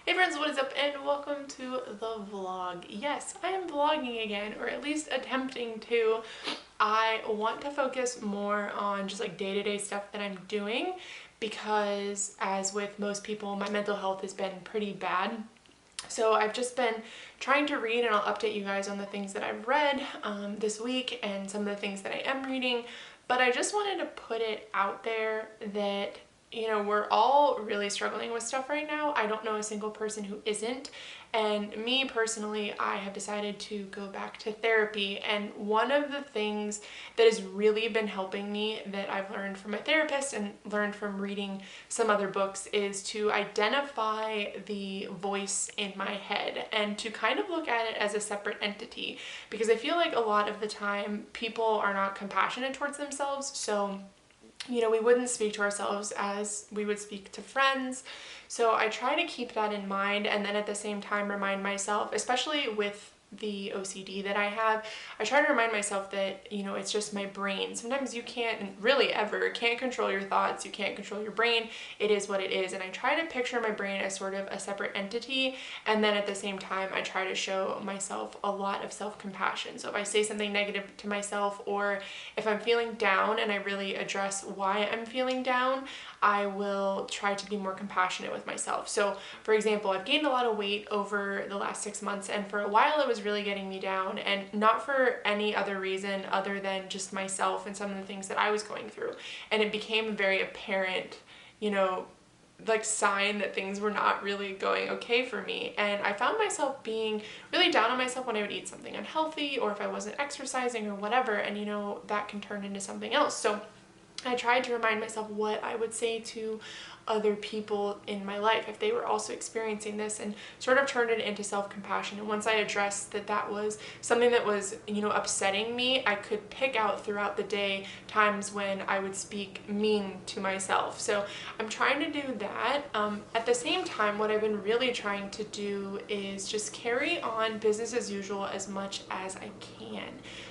Hey friends, what is up and welcome to the vlog. Yes, I am vlogging again, or at least attempting to. I want to focus more on just like day-to-day stuff that I'm doing because as with most people, my mental health has been pretty bad. So I've just been trying to read, and I'll update you guys on the things that I've read this week and some of the things that I am reading. But I just wanted to put it out there that we're all really struggling with stuff right now. I don't know a single person who isn't. And me personally, I have decided to go back to therapy. And one of the things that has really been helping me that I've learned from my therapist and learned from reading some other books is to identify the voice in my head and to kind of look at it as a separate entity. Because I feel like a lot of the time people are not compassionate towards themselves. So we wouldn't speak to ourselves as we would speak to friends. So I try to keep that in mind, and then at the same time remind myself, especially with the OCD that I have, I try to remind myself that, it's just my brain. Sometimes you can't really ever can't control your thoughts, you can't control your brain. It is what it is. And I try to picture my brain as sort of a separate entity, and then at the same time I try to show myself a lot of self-compassion. So if I say something negative to myself, or if I'm feeling down and I really address why I'm feeling down, I will try to be more compassionate with myself. So for example, I've gained a lot of weight over the last 6 months, and for a while it was really getting me down, and not for any other reason other than just myself and some of the things that I was going through. And it became very apparent, like sign that things were not really going okay for me. And I found myself being really down on myself when I would eat something unhealthy, or if I wasn't exercising or whatever, and that can turn into something else. So I tried to remind myself what I would say to other people in my life if they were also experiencing this, and sort of turned it into self-compassion. And once I addressed that that was something that was, upsetting me, I could pick out throughout the day times when I would speak mean to myself. So I'm trying to do that. At the same time, what I've been really trying to do is just carry on business as usual as much as I can.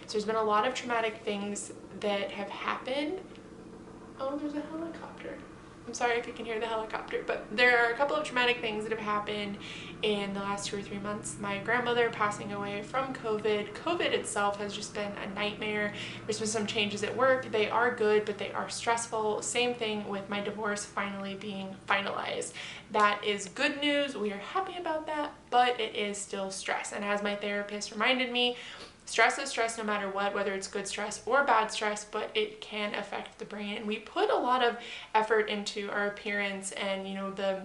So there's been a lot of traumatic things that have happened. Oh, there's a helicopter. I'm sorry if you can hear the helicopter, but there are a couple of traumatic things that have happened in the last 2 or 3 months. My grandmother passing away from COVID. COVID itself has just been a nightmare. There's been some changes at work. They are good, but they are stressful. Same thing with my divorce finally being finalized. That is good news. We are happy about that, but it is still stress. And as my therapist reminded me, stress is stress no matter what, whether it's good stress or bad stress, but it can affect the brain. And we put a lot of effort into our appearance and, the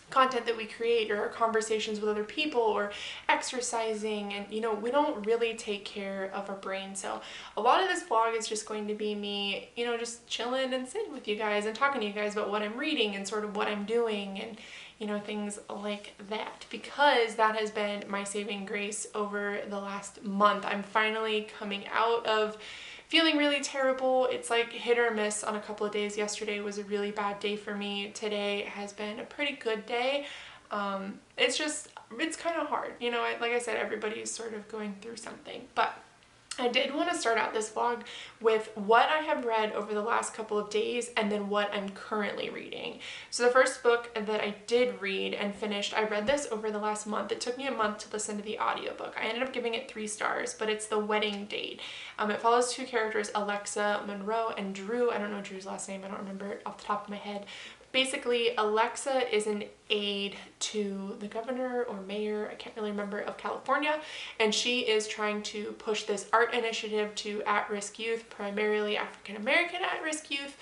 content that we create, or our conversations with other people, or exercising, and we don't really take care of our brain. So a lot of this vlog is just going to be me, just chilling and sitting with you guys and talking to you guys about what I'm reading and sort of what I'm doing, and things like that, because that has been my saving grace over the last month. I'm finally coming out of feeling really terrible. It's like hit or miss on a couple of days. Yesterday was a really bad day for me. Today has been a pretty good day. It's kind of hard. Like I said, everybody's sort of going through something. But I did want to start out this vlog with what I have read over the last couple of days, and then what I'm currently reading. So the first book that I did read and finished, I read this over the last month. It took me a month to listen to the audiobook. I ended up giving it 3 stars, but it's The Wedding Date. It follows 2 characters, Alexa Monroe and Drew. I don't know Drew's last name. I don't remember it off the top of my head. Basically, Alexa is an aide to the governor or mayor, I can't really remember, of California, and she is trying to push this art initiative to at-risk youth, primarily African-American at-risk youth,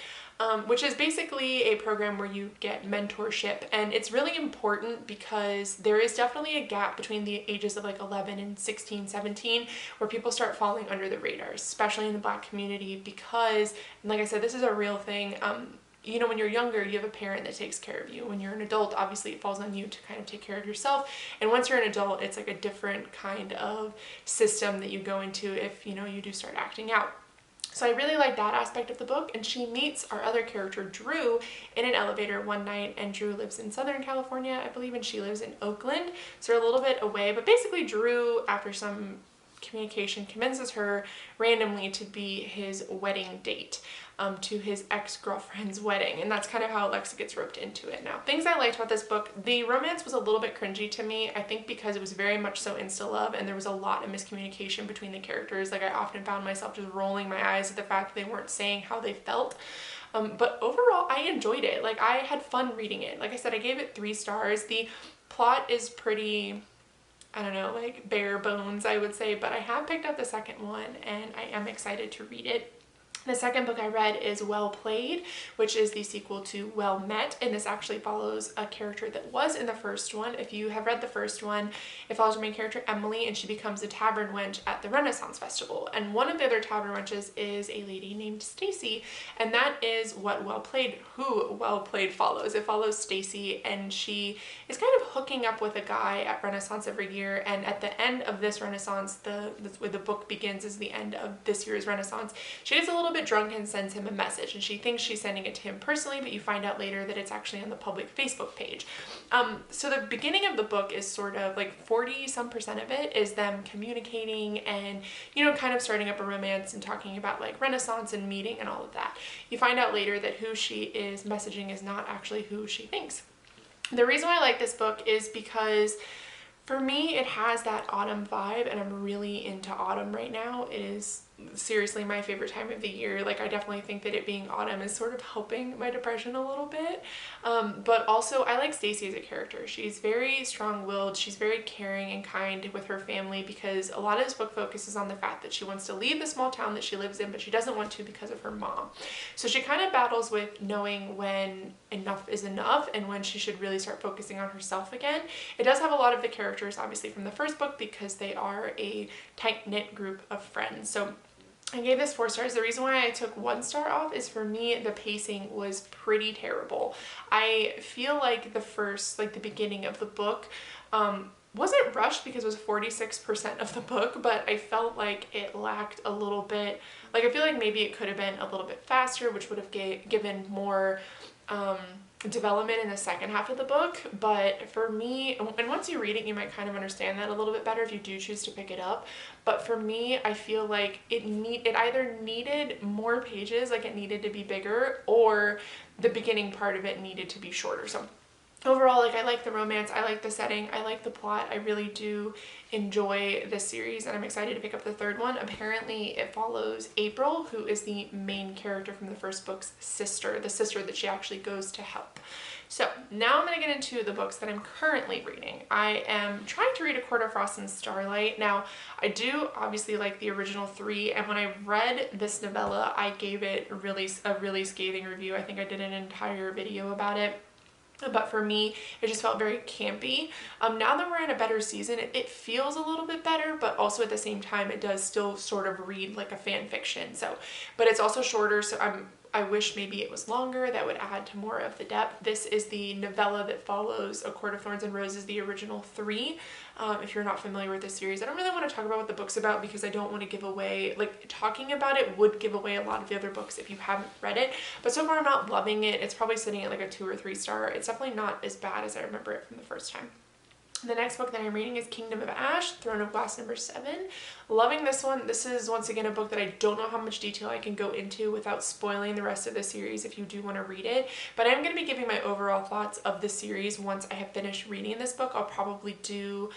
which is basically a program where you get mentorship. And it's really important because there is definitely a gap between the ages of like 11 and 16, 17, where people start falling under the radar, especially in the Black community, because, and like I said, this is a real thing. When you're younger, you have a parent that takes care of you. When you're an adult, obviously it falls on you to kind of take care of yourself. And once you're an adult, it's like a different kind of system that you go into if, you do start acting out. So I really like that aspect of the book. And she meets our other character, Drew, in an elevator one night. And Drew lives in Southern California, I believe, and she lives in Oakland. So they're a little bit away. But basically Drew, after some communication convinces her randomly to be his wedding date, to his ex-girlfriend's wedding, and that's kind of how Alexa gets roped into it. Now, things I liked about this book, the romance was a little bit cringy to me, I think because it was very much so insta-love and there was a lot of miscommunication between the characters. Like, I often found myself just rolling my eyes at the fact that they weren't saying how they felt. But overall, I enjoyed it. Like, I had fun reading it. Like I said, I gave it 3 stars. The plot is pretty, I don't know, like bare bones, I would say, but I have picked up the second one and I am excited to read it. The second book I read is Well Played, which is the sequel to Well Met, and this actually follows a character that was in the first one. If you have read the first one, it follows our main character Emily, and she becomes a tavern wench at the Renaissance Festival. And one of the other tavern wenches is a lady named Stacy, and that is what who Well Played follows. It follows Stacy, and she is kind of hooking up with a guy at Renaissance every year, and at the end of this Renaissance, where the book begins is the end of this year's Renaissance, she gets a little bit drunk and sends him a message, and she thinks she's sending it to him personally, but you find out later that it's actually on the public Facebook page. So the beginning of the book is sort of like 40% of it is them communicating and, you know, kind of starting up a romance and talking about like Renaissance and meeting and all of that. You find out later that who she is messaging is not actually who she thinks. The reason why I like this book is because for me, it has that autumn vibe, and I'm really into autumn right now. It is seriously my favorite time of the year. Like, I definitely think that it being autumn is sort of helping my depression a little bit. But also, I like Stacy as a character. She's very strong-willed. She's very caring and kind with her family, because a lot of this book focuses on the fact that she wants to leave the small town that she lives in, but she doesn't want to because of her mom. So she kind of battles with knowing when enough is enough and when she should really start focusing on herself again. It does have a lot of the characters, obviously, from the first book, because they are a tight-knit group of friends. So I gave this 4 stars. The reason why I took 1 star off is, for me, the pacing was pretty terrible. I feel like the beginning of the book wasn't rushed because it was 46% of the book, but I felt like it lacked a little bit. Like, I feel like maybe it could have been a little bit faster, which would have given more development in the second half of the book. But for me, and once you read it, you might kind of understand that a little bit better if you do choose to pick it up. But for me, I feel like it either needed more pages, like it needed to be bigger, or the beginning part of it needed to be shorter. So overall, like, I like the romance, I like the setting, I like the plot. I really do enjoy this series, and I'm excited to pick up the 3rd one. Apparently, it follows April, who is the main character from the first book's sister, the sister that she actually goes to help. So now I'm going to get into the books that I'm currently reading. I am trying to read A Court of Frost and Starlight. Now, I do obviously like the original 3, and when I read this novella, I gave it a really scathing review. I think I did an entire video about it. But for me, it just felt very campy. Now that we're in a better season, it feels a little bit better, but also at the same time, it does still sort of read like a fan fiction. So, but it's also shorter, so I wish maybe it was longer. That would add to more of the depth. This is the novella that follows A Court of Thorns and Roses, the original 3. If you're not familiar with this series, I don't really want to talk about what the book's about because I don't want to give away, like, talking about it would give away a lot of the other books if you haven't read it. But so far I'm not loving it. It's probably sitting at like a 2 or 3 star. It's definitely not as bad as I remember it from the first time. The next book that I'm reading is Kingdom of Ash, Throne of Glass #7. Loving this one. This is once again a book that I don't know how much detail I can go into without spoiling the rest of the series if you do want to read it. But I'm going to be giving my overall thoughts of the series once I have finished reading this book. I'll probably do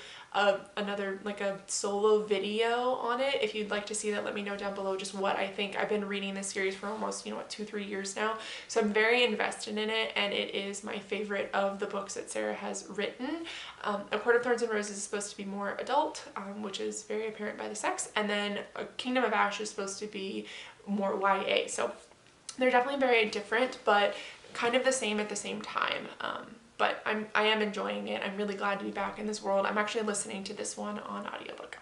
another, like, a solo video on it. If you'd like to see that, let me know down below just what I think. I've been reading this series for almost, 2-3 years now, so I'm very invested in it, and it is my favorite of the books that Sarah has written. A Court of Thorns and Roses is supposed to be more adult, which is very apparent by the sex, and then Kingdom of Ash is supposed to be more YA, so they're definitely very different, but kind of the same at the same time. But I am enjoying it. I'm really glad to be back in this world. I'm actually listening to this one on audiobook.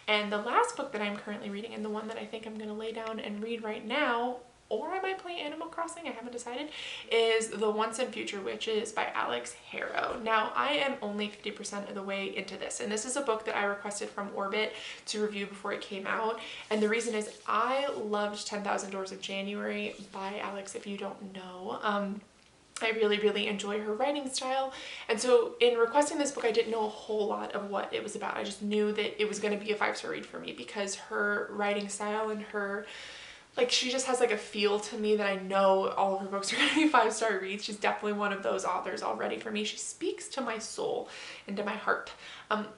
And the last book that I'm currently reading, and the one that I think I'm going to lay down and read right now, or I might play Animal Crossing, I haven't decided, is The Once and Future Witches by Alex Harrow. Now, I am only 50% of the way into this, and this is a book that I requested from Orbit to review before it came out, and the reason is I loved 10,000 Doors of January by Alex, if you don't know. I really, really enjoy her writing style. And so in requesting this book, I didn't know a whole lot of what it was about. I just knew that it was going to be a 5-star read for me because her writing style and her, like, she just has like a feel to me that I know all of her books are going to be 5-star reads. She's definitely one of those authors already for me. She speaks to my soul and to my heart.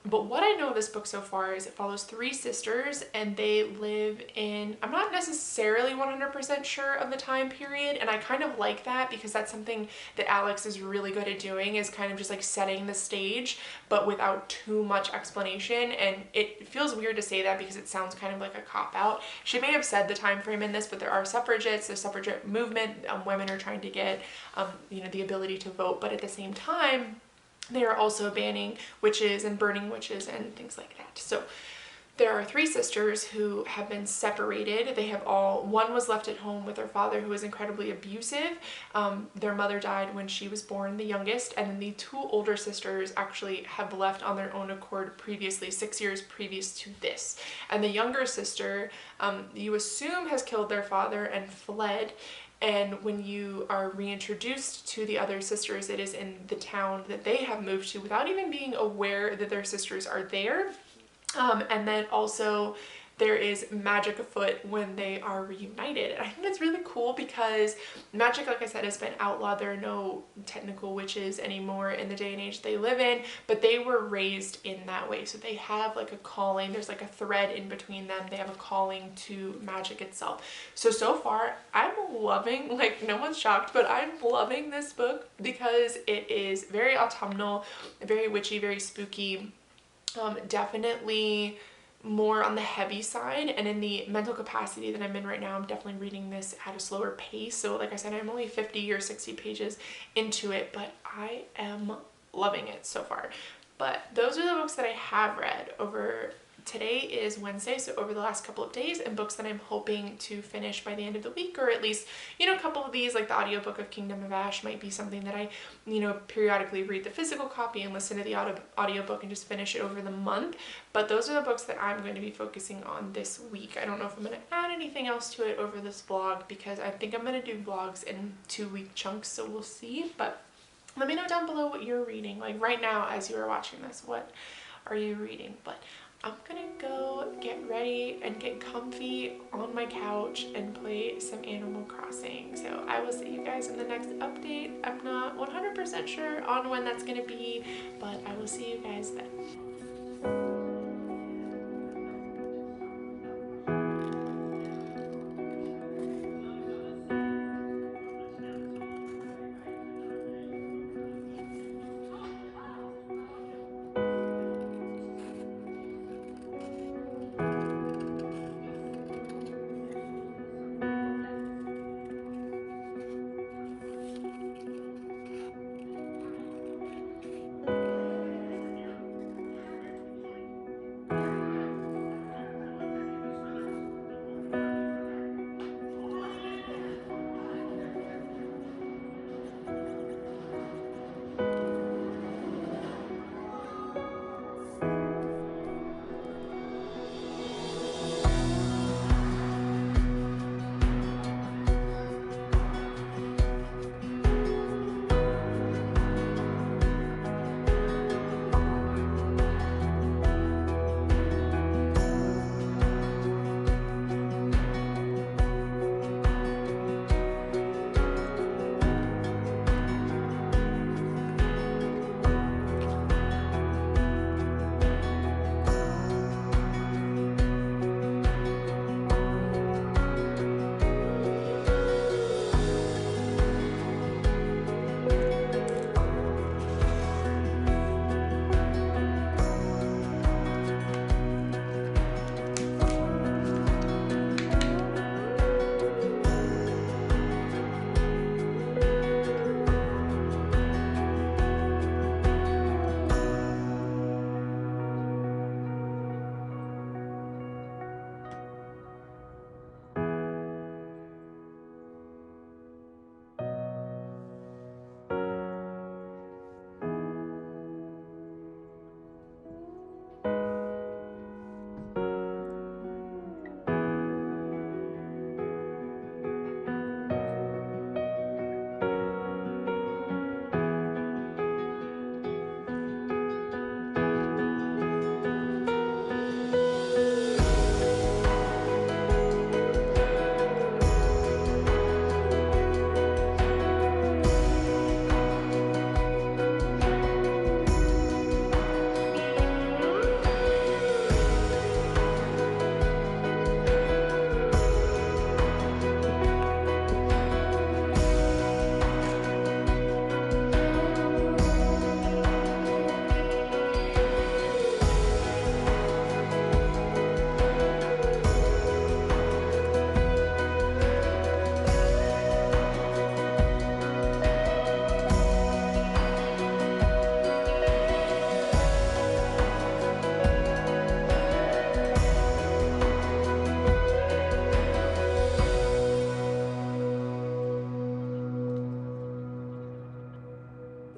But what I know of this book so far is it follows 3 sisters and they live in, I'm not necessarily 100% sure of the time period, and I kind of like that because that's something that Alex is really good at doing, is kind of just like setting the stage but without too much explanation. And it feels weird to say that because it sounds kind of like a cop-out. She may have said the time frame in this, but there are suffragettes, the suffragette movement, women are trying to get the ability to vote, but at the same time they are also banning witches and burning witches and things like that. So there are 3 sisters who have been separated. They have one was left at home with her father, who was incredibly abusive. Their mother died when she was born, the youngest, and then the 2 older sisters actually have left on their own accord previously, 6 years previous to this. And the younger sister, you assume, has killed their father and fled. And when you are reintroduced to the other sisters, it is in the town that they have moved to without even being aware that their sisters are there. And then also there is magic afoot when they are reunited. And I think that's really cool because magic, like I said, has been outlawed. There are no technical witches anymore in the day and age they live in, but they were raised in that way. So they have like a calling. There's like a thread in between them. They have a calling to magic itself. So far, I'm loving, like, no one's shocked, but I'm loving this book because it is very autumnal, very witchy, very spooky. Definitely more on the heavy side, and in the mental capacity that I'm in right now, I'm definitely reading this at a slower pace. So like I said, I'm only 50 or 60 pages into it, but I am loving it so far. But those are the books that I have read over, today is Wednesday, so over the last couple of days, and books that I'm hoping to finish by the end of the week, or at least, a couple of these, like the audiobook of Kingdom of Ash might be something that I, periodically read the physical copy and listen to the audiobook and just finish it over the month. But those are the books that I'm going to be focusing on this week. I don't know if I'm going to add anything else to it over this vlog because I think I'm going to do vlogs in 2-week chunks, so we'll see. But let me know down below what you're reading. Like right now as you are watching this, what are you reading? But I'm gonna go get ready and get comfy on my couch and play some Animal Crossing. So I will see you guys in the next update. I'm not 100% sure on when that's gonna be, but I will see you guys then.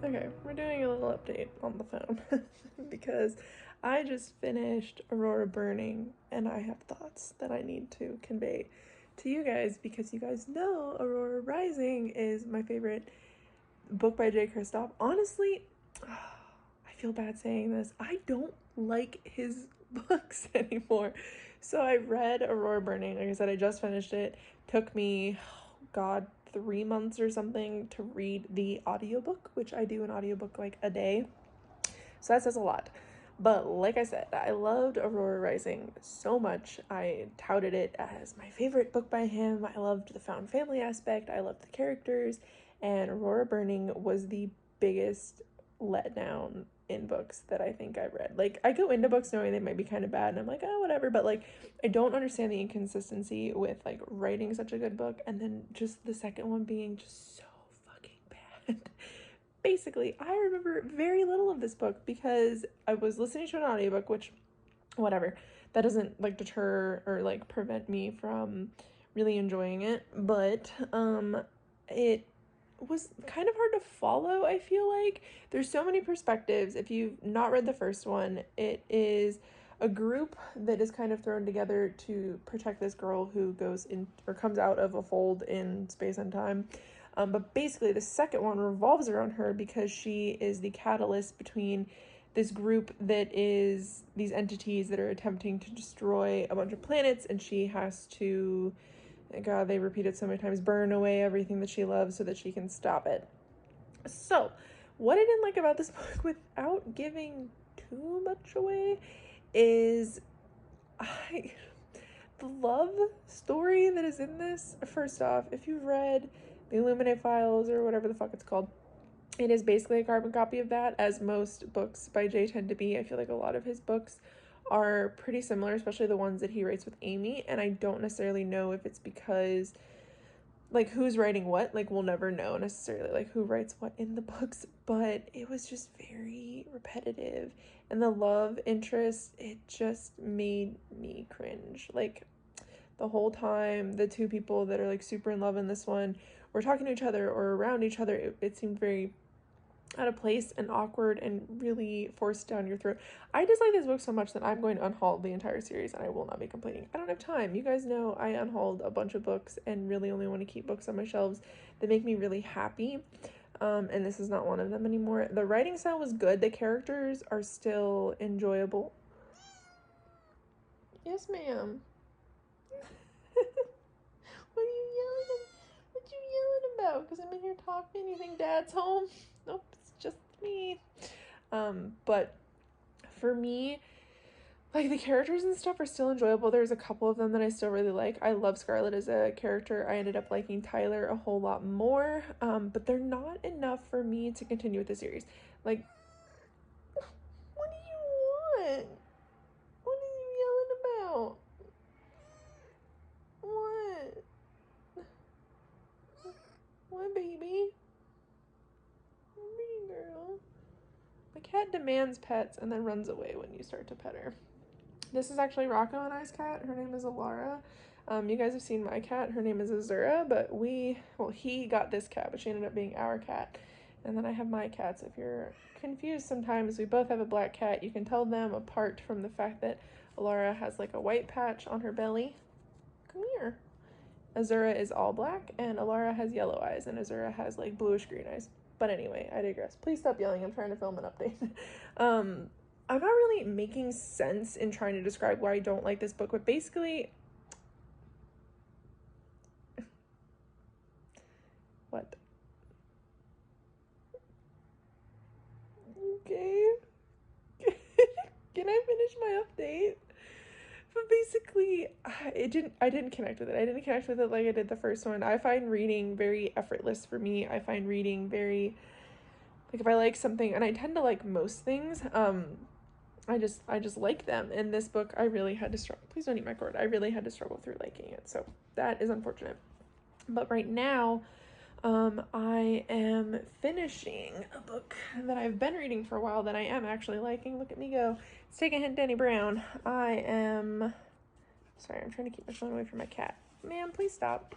Okay, we're doing a little update on the phone because I just finished Aurora Burning and I have thoughts that I need to convey to you guys because you guys know Aurora Rising is my favorite book by J. Kristoff. Honestly, I feel bad saying this. I don't like his books anymore. So I read Aurora Burning. Like I said, I just finished it. Took me, God, 3 months or something to read the audiobook, which I do an audiobook like a day. So that says a lot. But like I said, I loved Aurora Rising so much. I touted it as my favorite book by him. I loved the found family aspect. I loved the characters. And Aurora Burning was the biggest letdown in books that I think I've read. Like, I go into books knowing they might be kind of bad, and I'm like, oh, whatever. But, like, I don't understand the inconsistency with, like, writing such a good book and then just the second one being just so fucking bad. Basically, I remember very little of this book because I was listening to an audiobook, which, whatever, that doesn't, like, deter or, like, prevent me from really enjoying it. But, it was kind of hard to follow, I feel like. There's so many perspectives. If you've not read the first one, it is a group that is kind of thrown together to protect this girl who goes in or comes out of a fold in space and time. But basically the second one revolves around her because she is the catalyst between this group that is these entities that are attempting to destroy a bunch of planets, and she has to, God, they repeat it so many times, burn away everything that she loves so that she can stop it. So, what I didn't like about this book, without giving too much away, is the love story that is in this. First off, if you've read the Illuminate Files or whatever the fuck it's called, it is basically a carbon copy of that, as most books by Jay tend to be. I feel like a lot of his books are pretty similar, especially the ones that he writes with Amy, and I don't necessarily know if it's because, like, who's writing what. Like, we'll never know necessarily, like, who writes what in the books, but it was just very repetitive, and the love interest, it just made me cringe. Like, the whole time, the two people that are, like, super in love in this one were talking to each other or around each other, it seemed very out of place and awkward and really forced down your throat. I dislike this book so much that I'm going to unhaul the entire series and I will not be completing. I don't have time. You guys know I unhauled a bunch of books and really only want to keep books on my shelves that make me really happy. And this is not one of them anymore. The writing style was good. The characters are still enjoyable. Yes, ma'am. What are you yelling at? What you yelling about? Because I'm in here talking. You think Dad's home? Nope, it's just me. But for me, like, the characters and stuff are still enjoyable. There's a couple of them that I still really like. I love Scarlett as a character. I ended up liking Tyler a whole lot more. But they're not enough for me to continue with the series. Like, what do you want? What are you yelling about? What? What, baby? Baby girl. The cat demands pets and then runs away when you start to pet her. This is actually Rocco and I's cat. Her name is Alara. You guys have seen my cat. Her name is Azura, but he got this cat, but she ended up being our cat. And then I have my cats. If you're confused sometimes, we both have a black cat. You can tell them apart from the fact that Alara has, like, a white patch on her belly. Come here. Azura is all black, and Alara has yellow eyes, and Azura has, like, bluish green eyes. But anyway, I digress. Please stop yelling. I'm trying to film an update. I'm not really making sense in trying to describe why I don't like this book, but basically... What? Okay. Can I finish my update? But basically, I didn't connect with it. I didn't connect with it like I did the first one. I find reading very effortless for me. I find reading very, like, if I like something, and I tend to like most things, I just like them. In this book, I really had to struggle. Please don't eat my cord. I really had to struggle through liking it. So that is unfortunate. But right now, I am finishing a book that I've been reading for a while that I am actually liking. Look at me go. Let's take a hint, Danny Brown. Sorry, I'm trying to keep my phone away from my cat. Ma'am, please stop.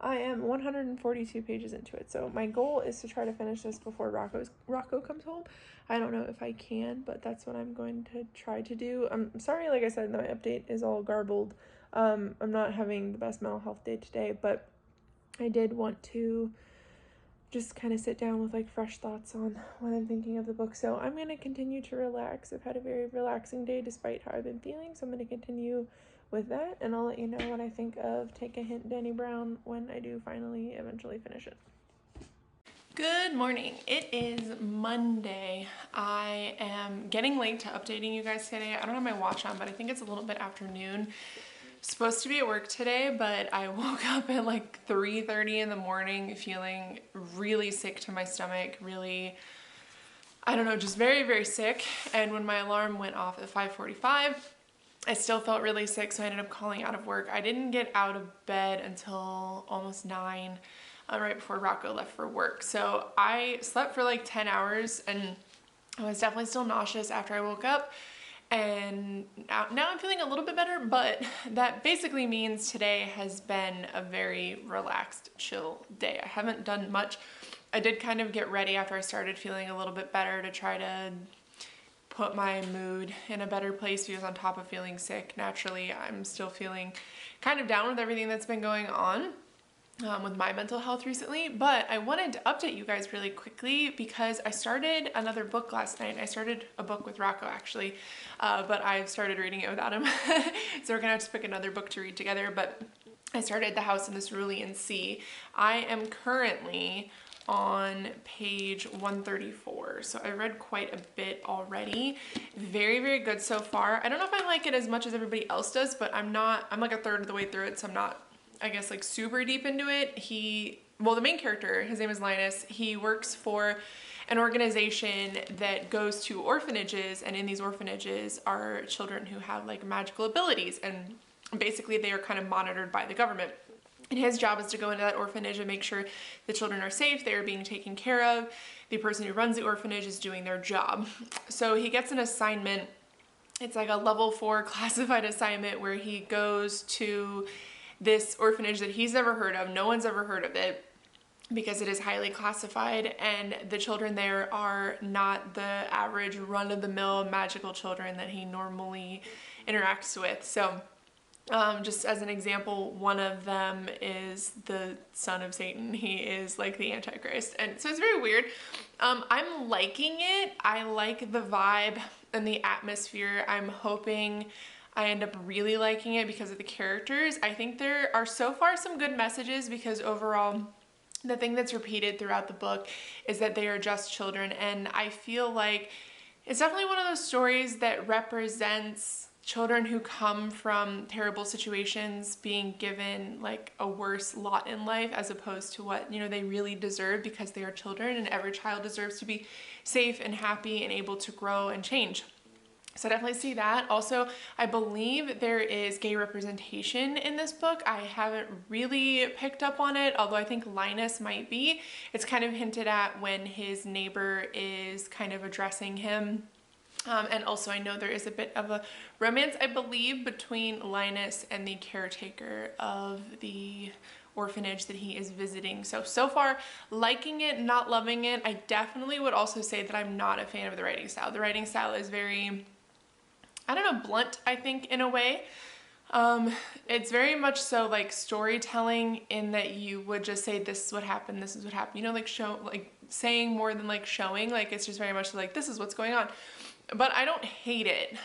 I am 142 pages into it, so my goal is to try to finish this before Rocco comes home. I don't know if I can, but that's what I'm going to try to do. I'm sorry, like I said, my update is all garbled. I'm not having the best mental health day today, but I did want to just kind of sit down with like fresh thoughts on what I'm thinking of the book. So I'm going to continue to relax. I've had a very relaxing day despite how I've been feeling, so I'm going to continue with that, and I'll let you know what I think of Take a Hint, Danny Brown when I do finally eventually finish it. Good morning. It is Monday. I am getting late to updating you guys today. I don't have my watch on, but I think it's a little bit afternoon. Supposed to be at work today, but I woke up at like 3:30 in the morning feeling really sick to my stomach, really, I don't know, just very, very sick. And when my alarm went off at 5:45, I still felt really sick, so I ended up calling out of work. I didn't get out of bed until almost 9, right before Rocco left for work. So I slept for like 10 hours, and I was definitely still nauseous after I woke up. And now I'm feeling a little bit better, but that basically means today has been a very relaxed, chill day. I haven't done much. I did kind of get ready after I started feeling a little bit better to try to put my mood in a better place, because on top of feeling sick, naturally, I'm still feeling kind of down with everything that's been going on with my mental health recently. But I wanted to update you guys really quickly because I started another book last night. I started a book with Rocco actually, but I've started reading it without him. So we're gonna have to pick another book to read together. But I started The House in the Cerulean Sea. I am currently on page 134. So I read quite a bit already. Very, very good so far. I don't know if I like it as much as everybody else does, but I'm like a third of the way through it, so I'm not, I guess, like super deep into it. The main character, his name is Linus, he works for an organization that goes to orphanages, and in these orphanages are children who have like magical abilities, and basically they are kind of monitored by the government. And his job is to go into that orphanage and make sure the children are safe, they are being taken care of, the person who runs the orphanage is doing their job. So he gets an assignment, it's like a level 4 classified assignment, where he goes to this orphanage that he's never heard of, no one's ever heard of it, because it is highly classified, and the children there are not the average run-of-the-mill magical children that he normally interacts with. So just as an example, one of them is the son of Satan. He is like the Antichrist. And so it's very weird. I'm liking it. I like the vibe and the atmosphere. I'm hoping I end up really liking it because of the characters. I think there are so far some good messages, because overall, the thing that's repeated throughout the book is that they are just children. And I feel like it's definitely one of those stories that represents children who come from terrible situations being given like a worse lot in life, as opposed to what, you know, they really deserve, because they are children, and every child deserves to be safe and happy and able to grow and change. So I definitely see that. Also, I believe there is gay representation in this book. I haven't really picked up on it, although I think Linus might be. It's kind of hinted at when his neighbor is kind of addressing him. And also I know there is a bit of a romance, I believe, between Linus and the caretaker of the orphanage that he is visiting. So far, liking it, not loving it. I definitely would also say that I'm not a fan of the writing style. The writing style is very, I don't know, blunt, I think, in a way. It's very much so like storytelling, in that you would just say, this is what happened, this is what happened, you know, like saying more than like showing. Like, it's just very much like, this is what's going on. But I don't hate it,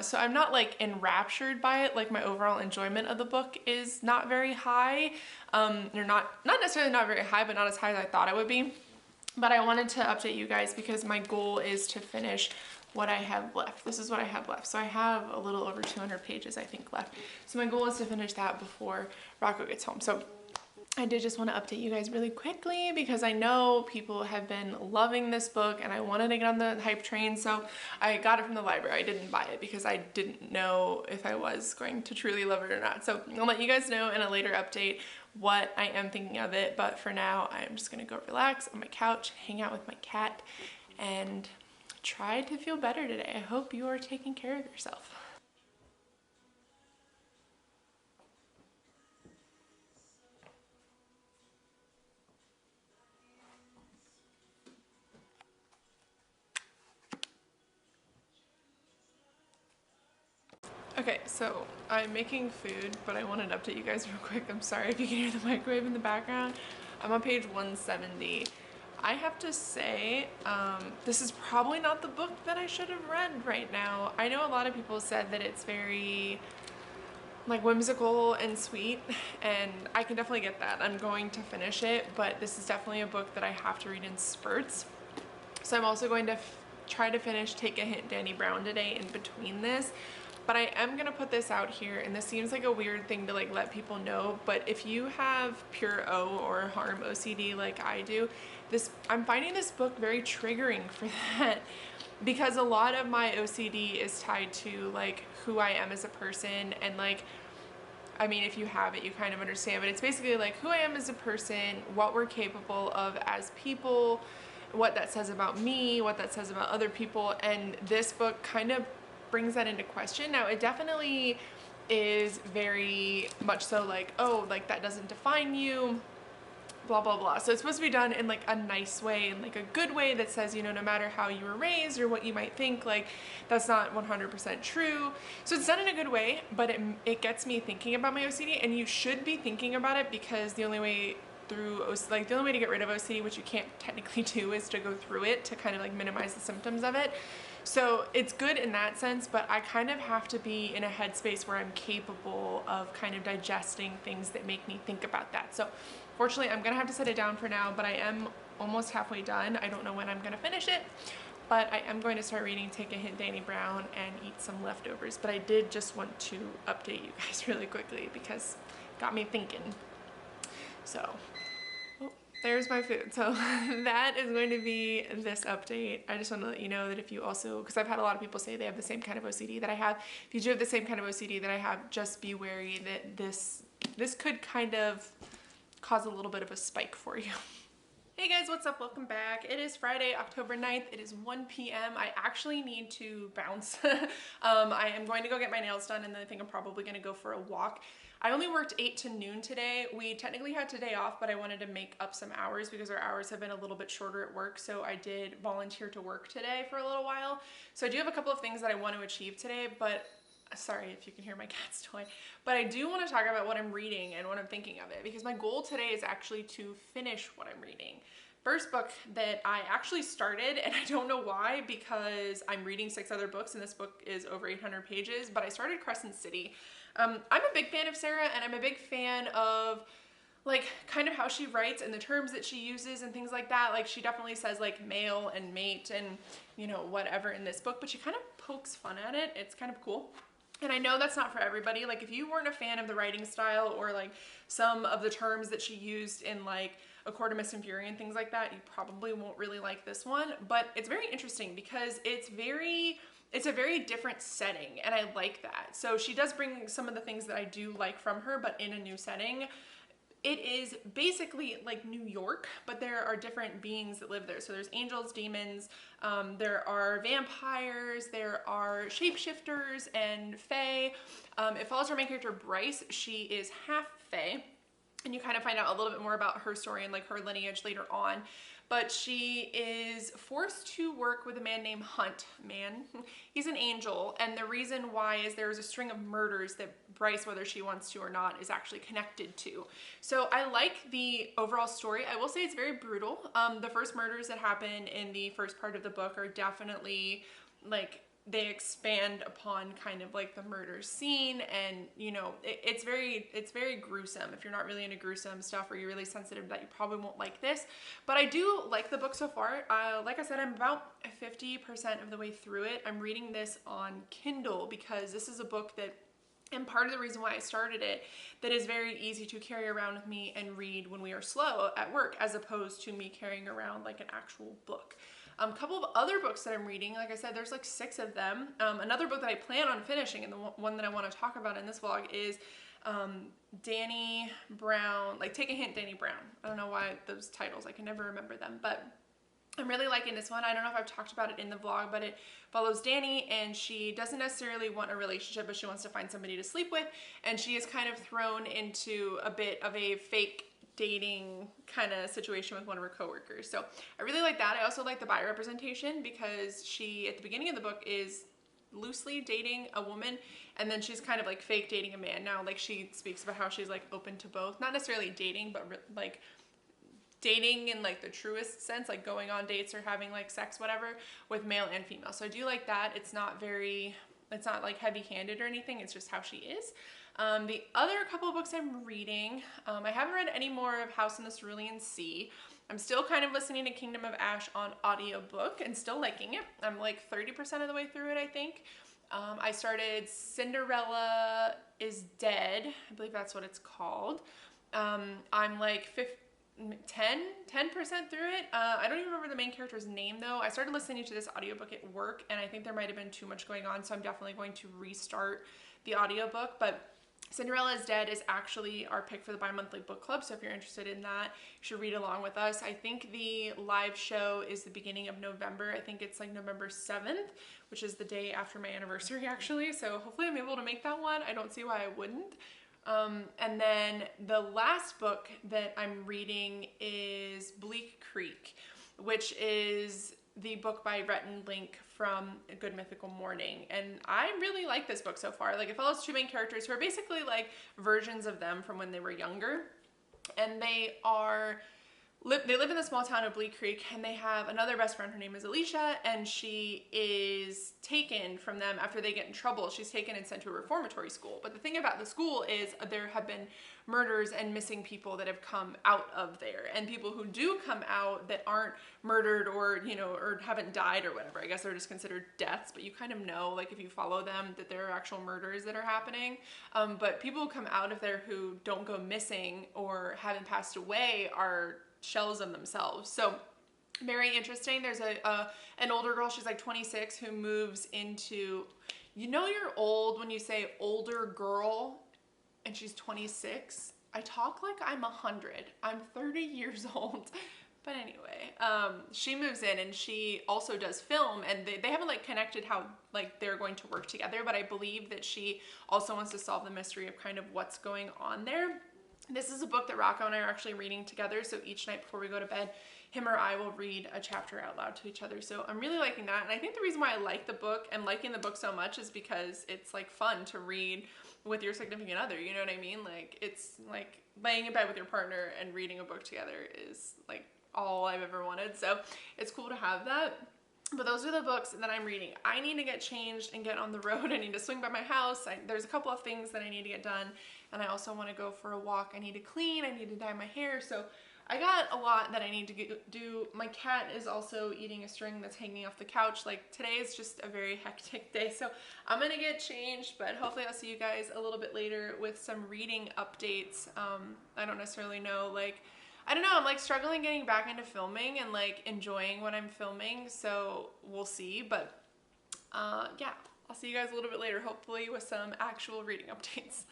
so I'm not like enraptured by it. Like, my overall enjoyment of the book is not very high, or not necessarily not very high, but not as high as I thought it would be. But I wanted to update you guys because my goal is to finish what I have left. This is what I have left. So I have a little over 200 pages, I think, left. So my goal is to finish that before Rocco gets home. So I did just want to update you guys really quickly because I know people have been loving this book and I wanted to get on the hype train. So I got it from the library. I didn't buy it because I didn't know if I was going to truly love it or not. So I'll let you guys know in a later update what I am thinking of it. But for now, I'm just going to go relax on my couch, hang out with my cat, and try to feel better today. I hope you are taking care of yourself. Okay, so I'm making food, but I wanted to update you guys real quick. I'm sorry if you can hear the microwave in the background. I'm on page 170. I have to say, this is probably not the book that I should have read right now. I know a lot of people said that it's very like whimsical and sweet, and I can definitely get that. I'm going to finish it, but this is definitely a book that I have to read in spurts. So I'm also going to try to finish Take a Hint, Danny Brown today in between this. But I am gonna put this out here, and this seems like a weird thing to like let people know, but if you have pure O or harm OCD like I do, I'm finding this book very triggering for that, because a lot of my OCD is tied to like who I am as a person, and like, I mean, if you have it, you kind of understand, but it's basically like who I am as a person, what we're capable of as people, what that says about me, what that says about other people, and this book kind of brings that into question. Now, it definitely is very much so like, oh, like that doesn't define you, blah, blah, blah. So it's supposed to be done in like a nice way, and like a good way that says, you know, no matter how you were raised or what you might think, like that's not 100% true. So it's done in a good way, but it gets me thinking about my OCD, and you should be thinking about it, because the only way the only way to get rid of OCD, which you can't technically do, is to go through it to kind of like minimize the symptoms of it. So it's good in that sense, but I kind of have to be in a headspace where I'm capable of kind of digesting things that make me think about that. So fortunately, I'm gonna have to set it down for now, but I am almost halfway done. I don't know when I'm gonna finish it, but I am going to start reading Take a Hint, Danny Brown, and eat some leftovers. But I did just want to update you guys really quickly because it got me thinking. So, oh, there's my food. So that is going to be this update. I just want to let you know that if you also, because I've had a lot of people say they have the same kind of OCD that I have. If you do have the same kind of OCD that I have, just be wary that this could kind of cause a little bit of a spike for you. Hey guys, what's up? Welcome back. It is Friday, October 9th. It is 1 p.m. I actually need to bounce. I am going to go get my nails done, and then I think I'm probably going to go for a walk. I only worked 8 to noon today. We technically had today off, but I wanted to make up some hours because our hours have been a little bit shorter at work. So I did volunteer to work today for a little while. So I do have a couple of things that I want to achieve today, but sorry if you can hear my cat's toy, but I do want to talk about what I'm reading and what I'm thinking of it, because my goal today is actually to finish what I'm reading. First book that I actually started, and I don't know why, because I'm reading 6 other books and this book is over 800 pages, but I started Crescent City. I'm a big fan of Sarah, and I'm a big fan of like kind of how she writes and the terms that she uses and things like that. Like she definitely says like male and mate and, you know, whatever in this book, but she kind of pokes fun at it. It's kind of cool. And I know that's not for everybody. Like if you weren't a fan of the writing style or like some of the terms that she used in like A Court of Mist and Fury and things like that, you probably won't really like this one. But it's very interesting because it's a very different setting, and I like that. So she does bring some of the things that I do like from her, but in a new setting. It is basically like New York, but there are different beings that live there. So there's angels, demons, there are vampires, there are shapeshifters and fae. It follows our main character Bryce. She is half fae, and you kind of find out a little bit more about her story and like her lineage later on. But she is forced to work with a man named Hunt. He's an angel, and the reason why is there is a string of murders that Bryce, whether she wants to or not, is actually connected to. So I like the overall story. I will say it's very brutal. The first murders that happen in the first part of the book are definitely like, they expand upon kind of like the murder scene, and you know, it's very gruesome. If you're not really into gruesome stuff or you're really sensitive to that, you probably won't like this. But I do like the book so far. Like I said, I'm about 50% of the way through it. I'm reading this on Kindle because this is a book that, and part of the reason why I started it, that is very easy to carry around with me and read when we are slow at work, as opposed to me carrying around like an actual book. A couple of other books that I'm reading, like I said, there's like 6 of them. Another book that I plan on finishing, and the one that I want to talk about in this vlog, is Danny Brown, like Take a Hint, Danny Brown. I don't know why those titles, I can never remember them, but I'm really liking this one. I don't know if I've talked about it in the vlog, but it follows Danny, and she doesn't necessarily want a relationship, but she wants to find somebody to sleep with, and she is kind of thrown into a bit of a fake dating kind of situation with one of her coworkers. So I really like that. I also like the bi representation because she, at the beginning of the book, is loosely dating a woman, and then she's kind of like fake dating a man now. Like she speaks about how she's like open to both, not necessarily dating, but like dating in like the truest sense, like going on dates or having like sex, whatever, with male and female. So I do like that. It's not like heavy-handed or anything. It's just how she is. The other couple of books I'm reading, I haven't read any more of House in the Cerulean Sea. I'm still kind of listening to Kingdom of Ash on audiobook and still liking it. I'm like 30% of the way through it, I think. I started Cinderella is Dead. I believe that's what it's called. I'm like 10% through it. I don't even remember the main character's name though. I started listening to this audiobook at work and I think there might have been too much going on, so I'm definitely going to restart the audiobook. But Cinderella is Dead is actually our pick for the bi-monthly book club, so if you're interested in that, you should read along with us. I think the live show is the beginning of November. I think it's like November 7th, which is the day after my anniversary actually, so hopefully I'm able to make that one. I don't see why I wouldn't. And then the last book that I'm reading is Bleak Creek, which is the book by Rhett and Link from A Good Mythical Morning. And I really like this book so far. Like, it follows two main characters who are basically like versions of them from when they were younger. And they live in the small town of Bleak Creek, and they have another best friend. Her name is Alicia, and she is taken from them after they get in trouble. She's taken and sent to a reformatory school. But the thing about the school is there have been murders and missing people that have come out of there. And people who do come out that aren't murdered or, you know, or haven't died or whatever, I guess they're just considered deaths, but you kind of know, like if you follow them, that there are actual murders that are happening. But people who come out of there who don't go missing or haven't passed away are shells of themselves. So very interesting. There's an older girl, she's like 26, who moves into, you know, you're old when you say older girl and she's 26. I talk like I'm 100. I'm 30 years old. But anyway, she moves in and she also does film, and they haven't like connected how like they're going to work together, but I believe that she also wants to solve the mystery of kind of what's going on there. This is a book that Rocco and I are actually reading together, so each night before we go to bed, him or I will read a chapter out loud to each other. So I'm really liking that, and I think the reason why I like the book and liking the book so much is because it's like fun to read with your significant other, you know what I mean? Like, it's like laying in bed with your partner and reading a book together is like all I've ever wanted, so it's cool to have that. But those are the books that I'm reading. I need to get changed and get on the road. I need to swing by my house. There's a couple of things that I need to get done. And I also want to go for a walk. I need to clean. I need to dye my hair. So I got a lot that I need to do. My cat is also eating a string that's hanging off the couch. Like, today is just a very hectic day. So I'm going to get changed, but hopefully I'll see you guys a little bit later with some reading updates. I don't necessarily know, like, I don't know, I'm like struggling getting back into filming and like enjoying what I'm filming, so we'll see. But yeah, I'll see you guys a little bit later, hopefully with some actual reading updates.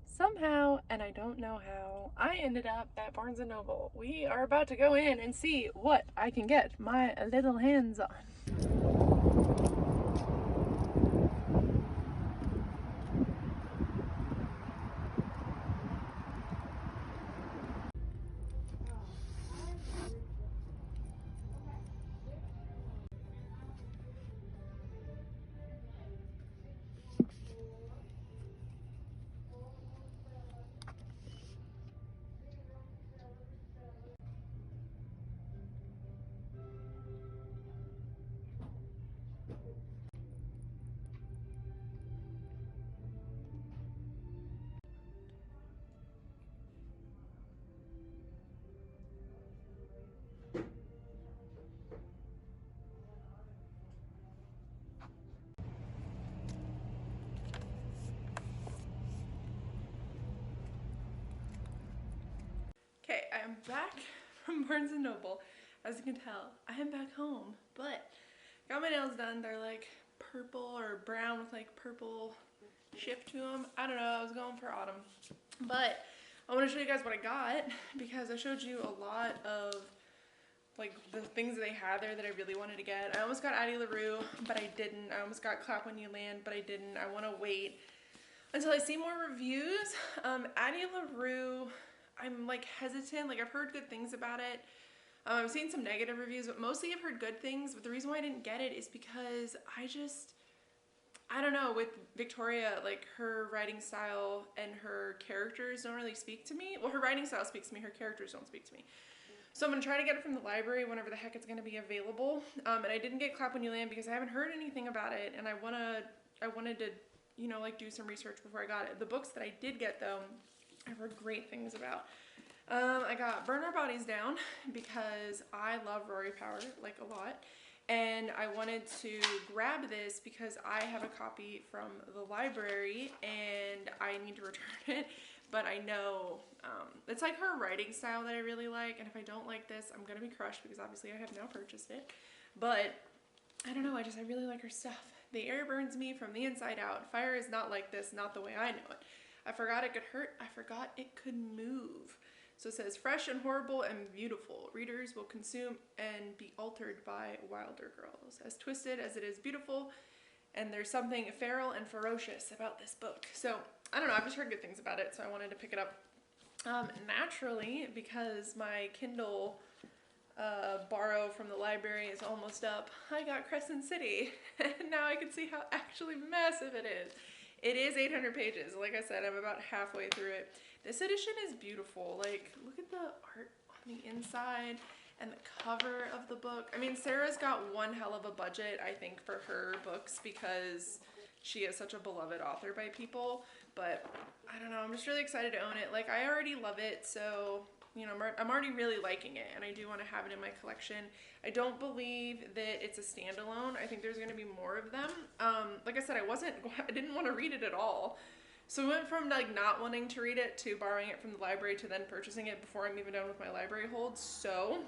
Somehow, and I don't know how, I ended up at Barnes & Noble. We are about to go in and see what I can get my little hands on. Okay, I am back from Barnes & Noble. As you can tell, I am back home, but got my nails done. They're like purple or brown with like purple shift to them. I don't know, I was going for autumn. But I want to show you guys what I got because I showed you a lot of like the things that they had there that I really wanted to get. I almost got Addie LaRue, but I didn't. I almost got Clap When You Land, but I didn't. I want to wait until I see more reviews. Addie LaRue, I'm like hesitant. Like, I've heard good things about it. I've seen some negative reviews, but mostly I've heard good things. But the reason why I didn't get it is because I don't know, with Victoria, like her writing style and her characters don't really speak to me. Well, her writing style speaks to me, her characters don't speak to me. So I'm gonna try to get it from the library whenever the heck it's gonna be available. And I didn't get Clap When You Land because I haven't heard anything about it, and I wanted to, you know, like do some research before I got it. The books that I did get though, I've heard great things about. I got Burn Our Bodies Down because I love Rory Power like a lot. And I wanted to grab this because I have a copy from the library and I need to return it. But I know it's like her writing style that I really like. And if I don't like this, I'm going to be crushed because obviously I have now purchased it. But I don't know, I really like her stuff. The air burns me from the inside out. Fire is not like this, not the way I know it. I forgot it could hurt. I forgot it could move. So it says, fresh and horrible and beautiful. Readers will consume and be altered by wilder girls. As twisted as it is beautiful, and there's something feral and ferocious about this book. So, I don't know, I've just heard good things about it, so I wanted to pick it up. Naturally, because my Kindle borrow from the library is almost up, I got Crescent City, and now I can see how actually massive it is. It is 800 pages. Like I said, I'm about halfway through it. This edition is beautiful. Like, look at the art on the inside and the cover of the book. I mean, Sarah's got one hell of a budget, I think, for her books because she is such a beloved author by people. But I don't know, I'm just really excited to own it. Like, I already love it, so you know, I'm already really liking it, and I do want to have it in my collection. I don't believe that it's a standalone. I think there's going to be more of them. Like I said, I didn't want to read it at all. So we went from like not wanting to read it to borrowing it from the library to then purchasing it before I'm even done with my library hold. So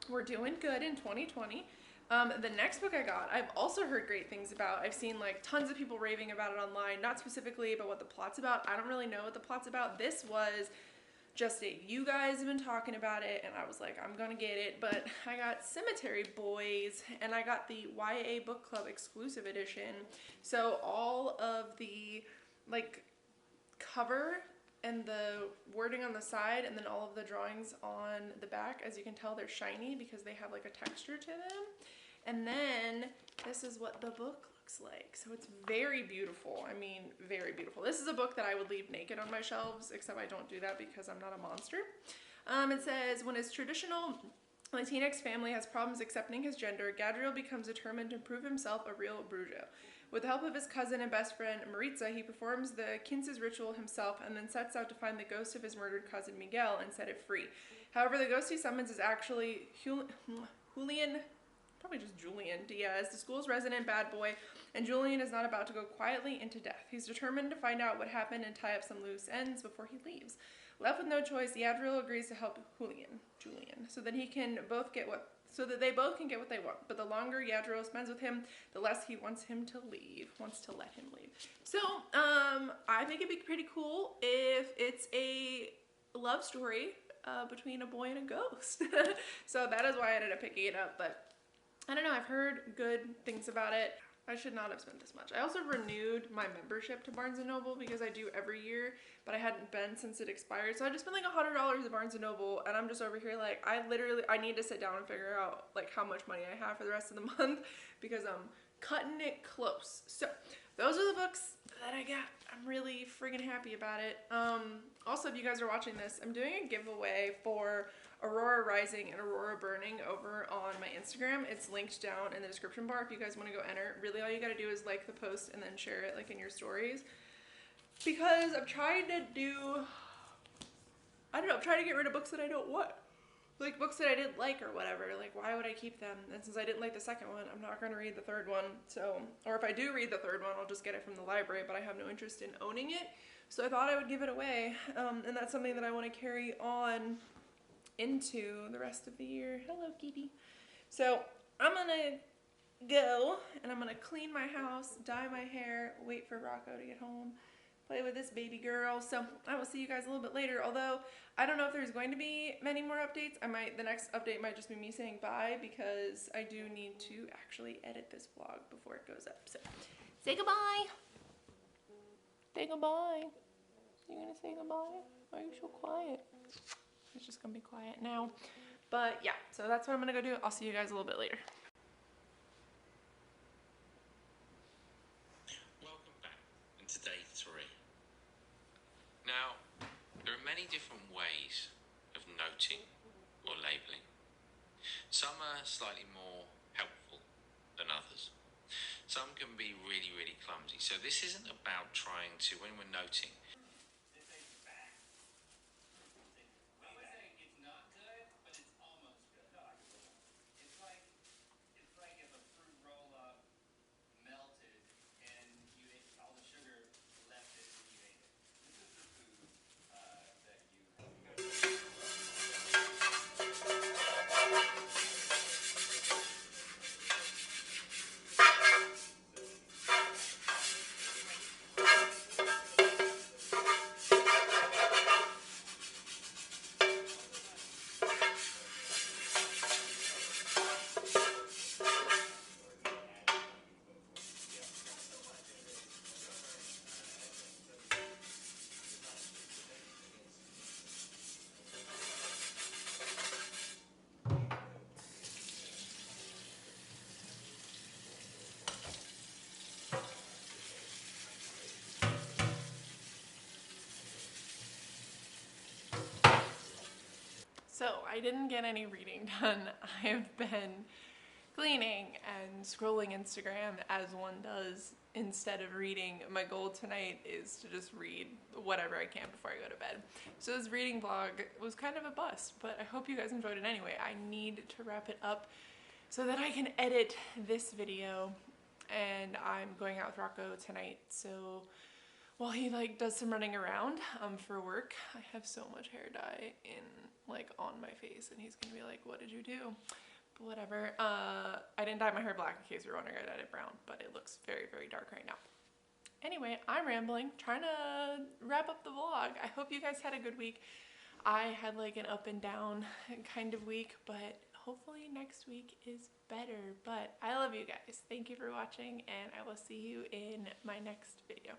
we're doing good in 2020. The next book I got, I've also heard great things about. I've seen like tons of people raving about it online, not specifically about what the plot's about. I don't really know what the plot's about. This was just it. You guys have been talking about it and I was like, I'm gonna get it. But I got Cemetery Boys and I got the YA Book Club exclusive edition. So all of the like cover and the wording on the side and then all of the drawings on the back, as you can tell, they're shiny because they have like a texture to them. And then this is what the book looks like. So it's very beautiful. I mean, very beautiful. This is a book that I would leave naked on my shelves, except I don't do that because I'm not a monster. It says, when his traditional Latinx family has problems accepting his gender, Gadriel becomes determined to prove himself a real Brujo. With the help of his cousin and best friend Maritza, he performs the Quinces ritual himself and then sets out to find the ghost of his murdered cousin Miguel and set it free. However, the ghost he summons is actually Julian, probably just Julian Diaz, the school's resident bad boy, and Julian is not about to go quietly into death. He's determined to find out what happened and tie up some loose ends before he leaves. Left with no choice, Gadriel agrees to help Julian, so that they both can get what they want. But the longer Gadriel spends with him, the less he wants to let him leave. So, I think it'd be pretty cool if it's a love story between a boy and a ghost. So that is why I ended up picking it up, but I don't know, I've heard good things about it. I should not have spent this much. I also renewed my membership to Barnes & Noble because I do every year, but I hadn't been since it expired. So I just spent like $100 at Barnes & Noble, and I'm just over here like, I need to sit down and figure out like how much money I have for the rest of the month because I'm cutting it close. So those are the books that I got. I'm really friggin' happy about it. Also, if you guys are watching this, I'm doing a giveaway for Aurora Rising and Aurora Burning over on my Instagram. It's linked down in the description bar if you guys want to go enter. Really, all you gotta do is like the post and then share it like in your stories. Because I'm trying to do, I don't know, I'm trying to get rid of books that I don't want. Like books that I didn't like or whatever. Like, why would I keep them? And since I didn't like the second one, I'm not going to read the third one. So, or if I do read the third one, I'll just get it from the library, but I have no interest in owning it. So I thought I would give it away. And that's something that I want to carry on into the rest of the year. Hello, kitty. So I'm going to go and I'm going to clean my house, dye my hair, wait for Rocco to get home, play with this baby girl. So I will see you guys a little bit later, although I don't know if there's going to be many more updates. The next update might just be me saying bye because I do need to actually edit this vlog before it goes up. So say goodbye. Say goodbye. You gonna say goodbye? Why are you so quiet? It's just gonna be quiet now. But yeah, so that's what I'm gonna go do. I'll see you guys a little bit later. So this isn't about trying to, when we're noting, So I didn't get any reading done. I've been cleaning and scrolling Instagram as one does instead of reading. My goal tonight is to just read whatever I can before I go to bed. So this reading vlog was kind of a bust, but I hope you guys enjoyed it anyway. I need to wrap it up so that I can edit this video, and I'm going out with Rocco tonight, so while he does some running around for work, I have so much hair dye on my face, and he's gonna be like, what did you do? But whatever. I didn't dye my hair black, in case you're wondering. I dyed it brown, but it looks very, very dark right now. Anyway, I'm rambling, trying to wrap up the vlog. I hope you guys had a good week. I had an up and down kind of week, but hopefully next week is better. But I love you guys. Thank you for watching, and I will see you in my next video.